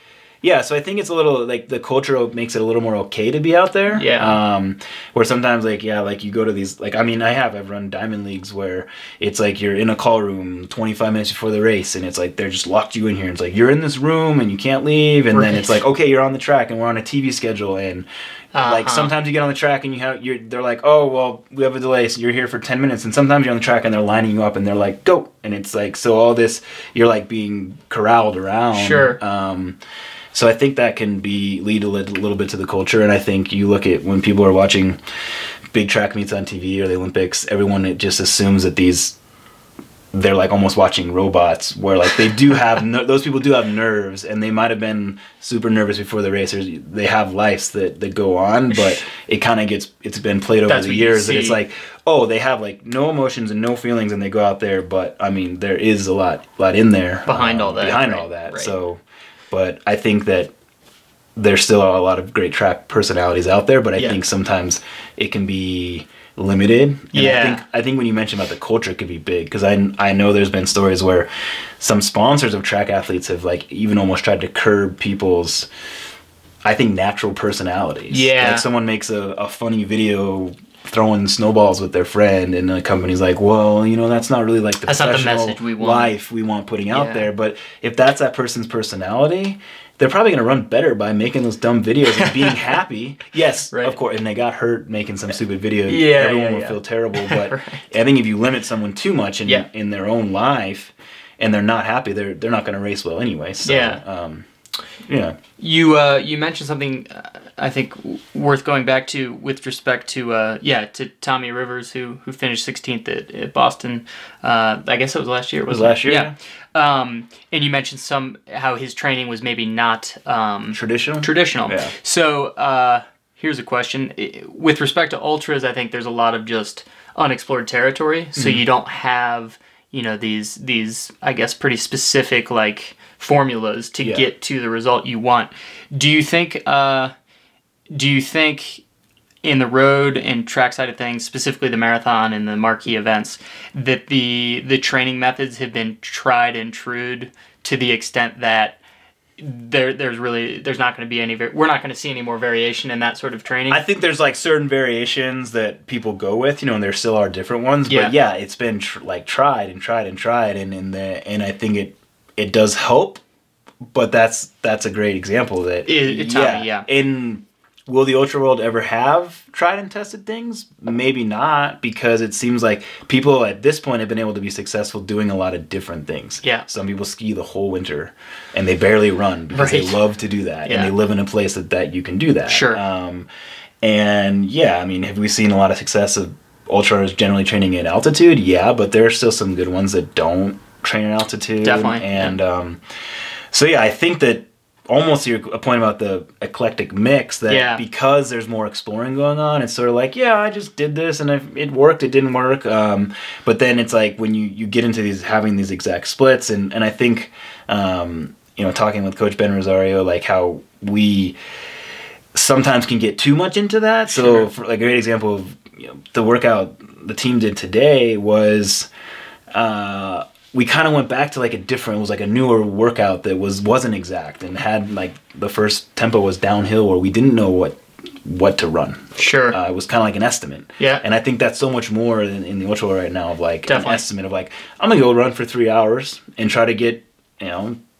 so I think it's a little like the culture makes it a little more okay to be out there. Where sometimes like you go to these, like, I mean, I've run diamond leagues where it's like you're in a call room 25 minutes before the race, and it's like they're just locked you in here. It's like you're in this room and you can't leave, and then it's like, okay, you're on the track and we're on a TV schedule, and like sometimes you get on the track and they're like, oh well, we have a delay, so you're here for 10 minutes, and sometimes you're on the track and they're lining you up and they're like, go, and it's like, so all this, you're like being corralled around. So I think that can lead a little bit to the culture, and I think you look at when people are watching big track meets on TV or the Olympics, everyone just assumes that they're like almost watching robots, where like they do have those people do have nerves, and they might have been super nervous before the race. They have lives that go on, but it kind of it's been played over the years that it's like, oh, they have like no emotions and no feelings, and they go out there, but I mean there is a lot in there behind all that. Right. So. But I think that there's still a lot of great track personalities out there, but I think sometimes it can be limited. And I think when you mentioned about the culture, it could be big, because I know there's been stories where some sponsors of track athletes have like even almost tried to curb people's, I think, natural personalities. Like someone makes a funny video throwing snowballs with their friend, and the company's like, well, that's not really like the professional life we want putting out there. But if that's that person's personality, they're probably going to run better by making those dumb videos and being happy. Yes, of course. And they got hurt making some stupid video. Everyone will feel terrible. But I think if you limit someone too much in their own life, and they're not happy, they're not going to race well anyway. So, You mentioned something I think worth going back to with respect to Tommy Rivers, who finished 16th at Boston. I guess it was last year. It was last year. Yeah. And you mentioned how his training was maybe not traditional. Yeah. So here's a question with respect to ultras. I think there's a lot of just unexplored territory. So you don't have these I guess pretty specific like formulas to get to the result you want. Do you think in the road and track side of things, specifically the marathon and the marquee events, that the training methods have been tried and true to the extent that there's not going to be we're not going to see any more variation in that sort of training? I think there's like certain variations that people go with, and there still are different ones, but it's been tried and I think it does help, but that's a great example that in will the ultra world ever have tried and tested things? Maybe not, because it seems like people at this point have been able to be successful doing a lot of different things. Some people ski the whole winter and they barely run because they love to do that, and they live in a place that you can do that. I mean, have we seen a lot of success of ultra runners generally training at altitude? Yeah, but there are still some good ones that don't train at altitude. Definitely. And so I think that almost your point about the eclectic mix, that because there's more exploring going on, it's sort of like, yeah, I just did this and it worked, it didn't work. But then it's like when you get into having these exact splits, and I think, talking with Coach Ben Rosario, like how we sometimes can get too much into that. So for like a great example of the workout the team did today was, we kind of went back to like it was like a newer workout that wasn't exact and had like the first tempo was downhill where we didn't know what to run. Sure. It was kind of like an estimate. Yeah. And I think that's so much more in the ultra right now of like Definitely. An estimate of like, I'm going to go run for 3 hours and try to get,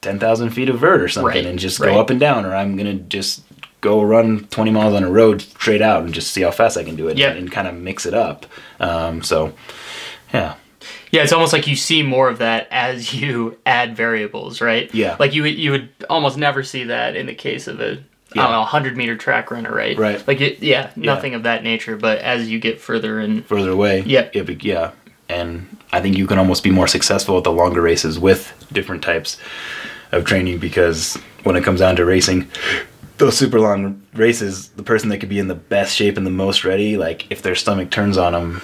10,000 feet of vert or something and just go up and down, or I'm going to just go run 20 miles on a road straight out and just see how fast I can do it and kind of mix it up. Yeah. Yeah, it's almost like you see more of that as you add variables, right? Yeah. Like you would almost never see that in the case of a 100-meter track runner, right? Right. Like nothing of that nature. But as you get further away, yeah. And I think you can almost be more successful at the longer races with different types of training, because when it comes down to racing, those super long races, the person that could be in the best shape and the most ready, like if their stomach turns on them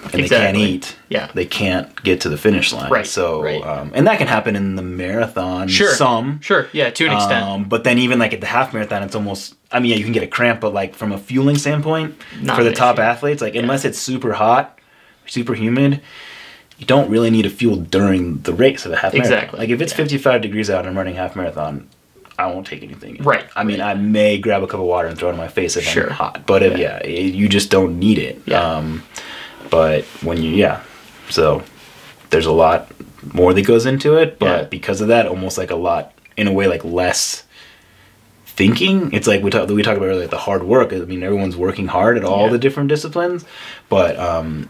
and they can't eat, they can't get to the finish line. Right. So, and that can happen in the marathon. Sure. Sure. Yeah, to an extent. But then even like at the half marathon, it's almost, you can get a cramp, but like from a fueling standpoint, for the top athletes, like unless it's super hot, super humid, you don't really need to fuel during the race of a half marathon. Like if it's 55 degrees out and I'm running half marathon, I won't take anything. Right. I may grab a cup of water and throw it in my face if I'm hot. But you just don't need it. Yeah. But when so there's a lot more that goes into it. But because of that, almost like a lot, in a way, like less thinking. It's like we talked about earlier, like the hard work. Everyone's working hard at all the different disciplines, but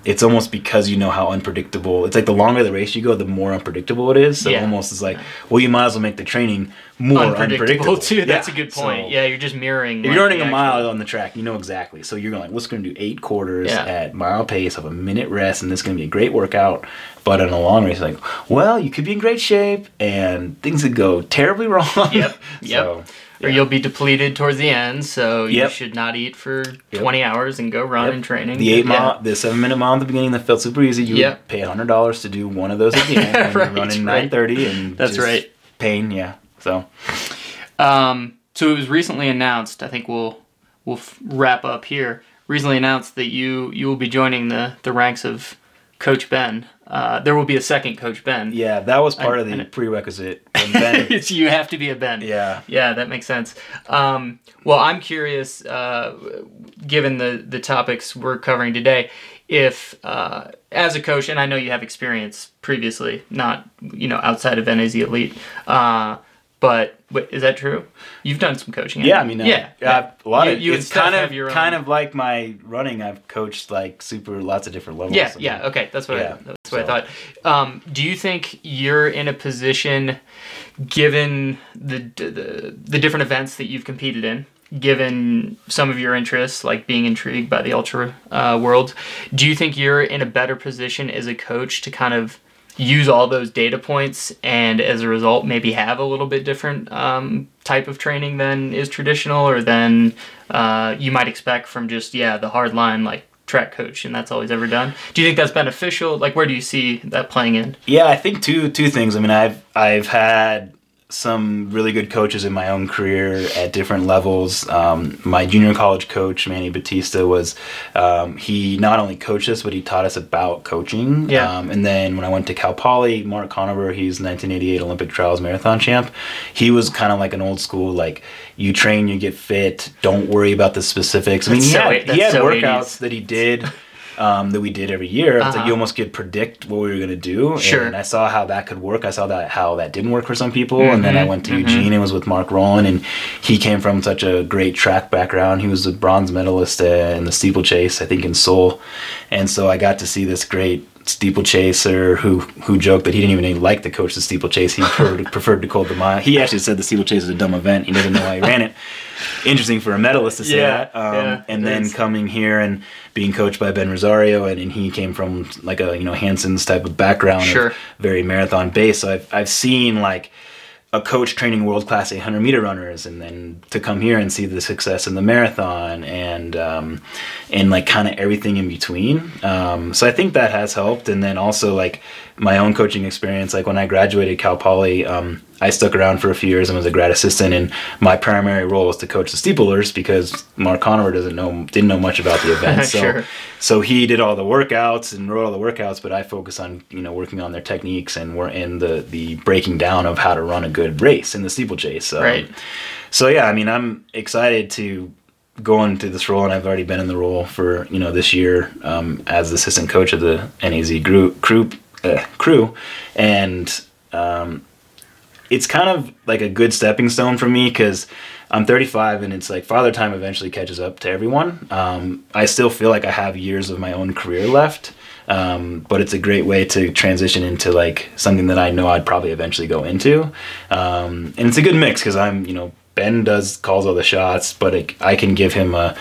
it's almost because how unpredictable. It's like the longer the race you go, the more unpredictable it is. So almost it's like, well, you might as well make the training more unpredictable too. That's a good point. So, you're just mirroring. If you're running a mile on the track, you know exactly. So you're going, we're going to do 8 quarters at mile pace of a minute rest, and this is going to be a great workout. But in a long race, like, well, you could be in great shape, and things could go terribly wrong. Yep. So, or you'll be depleted towards the end, so you should not eat for 20 hours and go run in training. The 7-minute mile at the beginning that felt super easy, you would pay $100 to do one of those at the end. And you're running 9:30, and that's just pain, So, so it was recently announced. I think we'll wrap up here. Recently announced that you will be joining the ranks of Coach Ben. There will be a second Coach Ben. Yeah, that was part of the prerequisite. Ben, you have to be a Ben. Yeah, that makes sense. Well, I'm curious, given the topics we're covering today, if as a coach, and I know you have experience previously, not outside of NAZ Elite, but wait, is that true? You've done some coaching. Yeah, a lot of it's kind of like my running. I've coached like lots of different levels. Yeah. Okay, that's what I thought. Do you think you're in a position, given the different events that you've competed in, given some of your interests, like being intrigued by the ultra world, do you think you're in a better position as a coach to kind of use all those data points and as a result maybe have a little bit different type of training than is traditional, or than you might expect from just the hard line like track coach and that's all he's ever done? Do you think that's beneficial? Like, where do you see that playing in? Yeah, I think two things. I've had some really good coaches in my own career at different levels. My junior college coach, Manny Batista, was he not only coached us, but he taught us about coaching. And then when I went to Cal Poly, Mark Conover, he's 1988 Olympic trials marathon champ. He was kind of like an old school, like, you train, you get fit, don't worry about the specifics. He had workouts 80s. That he did. That we did every year. It's like you almost could predict what we were going to do. Sure. And I saw how that could work. I saw how that didn't work for some people. And then I went to Eugene and was with Mark Rowland, and he came from such a great track background. He was a bronze medalist in the steeplechase, I think in Seoul. And so I got to see this great steeplechaser who joked that he didn't even like to coach the steeplechase. He preferred to call the mile. He actually said the steeplechase is a dumb event. He doesn't know why he ran it. Interesting for a medalist to say that. And then coming here and being coached by Ben Rosario, and he came from like a Hanson's type of background, of very marathon based. So I've seen like a coach training world-class 800-meter runners, and then to come here and see the success in the marathon and like kind of everything in between. So I think that has helped. And then also like my own coaching experience, like when I graduated Cal Poly, I stuck around for a few years and was a grad assistant, and my primary role was to coach the steeplers because Mark Conover didn't know much about the event. So, Sure. So he did all the workouts and wrote all the workouts, but I focused on, working on their techniques and we're in the breaking down of how to run a good race in the steeplechase. Right. So yeah, I mean, I'm excited to go into this role, and I've already been in the role for, this year as the assistant coach of the NAZ crew. And it's kind of like a good stepping stone for me because I'm 35 and it's like Father Time eventually catches up to everyone. I still feel like I have years of my own career left, but it's a great way to transition into like something that I know I'd probably eventually go into. And it's a good mix because Ben calls all the shots, but I can give him a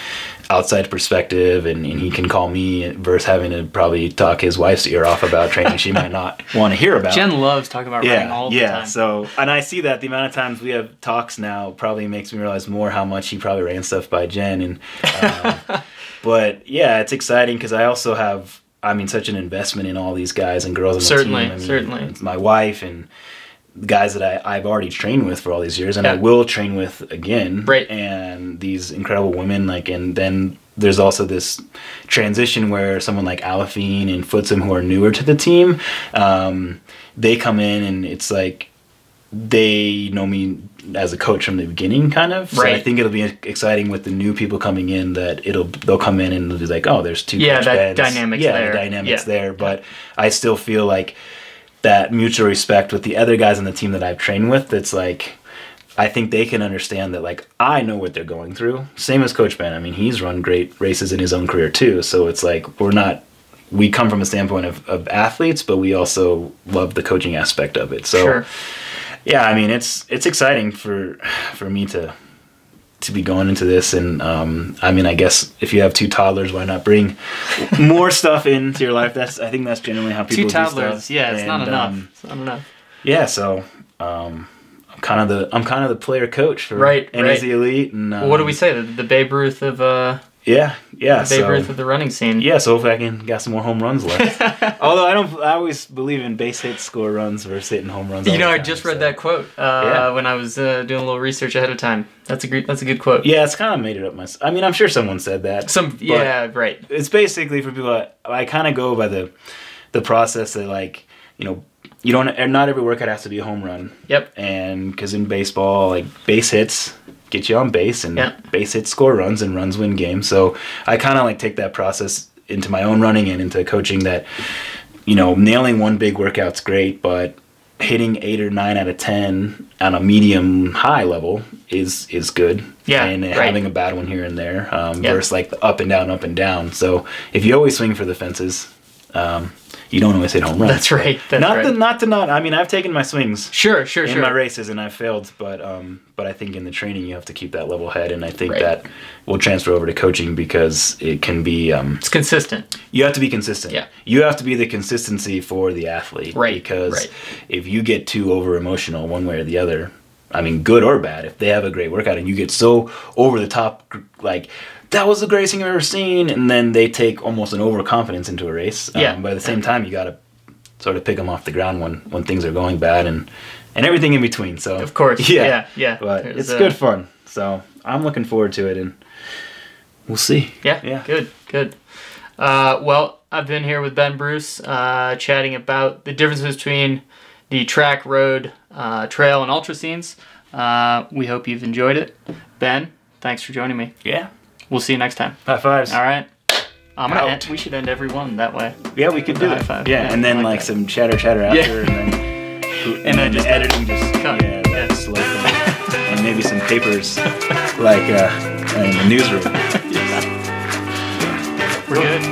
outside perspective, and he can call me versus having to probably talk his wife's ear off about training she might not want to hear about. Jen loves talking about running all the time. Yeah, so, and I see that the amount of times we have talks now probably makes me realize more how much he probably ran stuff by Jen. And but yeah, it's exciting because I also have, such an investment in all these guys and girls on the team. Certainly. It's my wife and the guys that I've already trained with for all these years, and I will train with again. Right. And these incredible women, and then there's also this transition where someone like Alafine and Footsum, who are newer to the team, they come in and it's like they know me as a coach from the beginning, kind of. So right. I think it'll be exciting with the new people coming in that they'll come in and they'll be like, oh, there's two coach that beds. dynamic's there. The dynamic's there. But I still feel like that mutual respect with the other guys on the team that I've trained with, that's like, I think they can understand that, like, I know what they're going through. Same as Coach Ben. He's run great races in his own career too. So it's like, we come from a standpoint of athletes, but we also love the coaching aspect of it. So sure. Yeah, it's exciting for me to be going into this. And I guess if you have two toddlers, why not bring more stuff into your life? I think that's generally how people two do toddlers. stuff. Yeah, it's not enough. It's not enough. Yeah, so I'm kind of the player coach for NAZ Elite. And what do we say? The Babe Ruth of the Babe Ruth of the running scene. Yeah, so hopefully I can get some more home runs left. Although I always believe in base hits, score runs versus hitting home runs. I just read that quote when I was doing a little research ahead of time. That's a good quote. Yeah, it's kind of made it up myself. I'm sure someone said that. Right. It's basically for people. I kind of go by the process that, like, you don't. Not every workout has to be a home run. Yep. And because in baseball, like, base hits get you on base, and base hits score runs, and runs win games. So I kind of like take that process into my own running and into coaching, that nailing one big workout's great, but hitting 8 or 9 out of 10 on a medium high level is good. Yeah, and having a bad one here and there versus like the up and down. So if you always swing for the fences, you don't always hit home runs. That's right. I've taken my swings. Sure. In my races, and I've failed, but I think in the training you have to keep that level head, and I think that will transfer over to coaching because it can be. It's consistent. You have to be consistent. Yeah. You have to be the consistency for the athlete. Right. Because if you get too over emotional one way or the other, good or bad, if they have a great workout and you get so over the top, like, that was the greatest thing I've ever seen, and then they take almost an overconfidence into a race. But at the same time, you got to sort of pick them off the ground when things are going bad, and everything in between. So of course, yeah. But it's good fun. So I'm looking forward to it, and we'll see. Yeah. Good. Well, I've been here with Ben Bruce, chatting about the differences between the track, road, trail, and ultra scenes. We hope you've enjoyed it. Ben, thanks for joining me. Yeah. We'll see you next time. High fives. All right. We should end every one one that way. Yeah, we could do it. Five. Yeah, and then like some chatter after, and then just editing just cut. Slow thing. And maybe some papers like in the newsroom. We're good.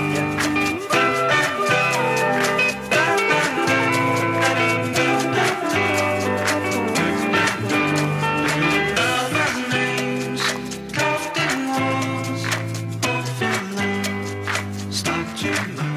Stop you.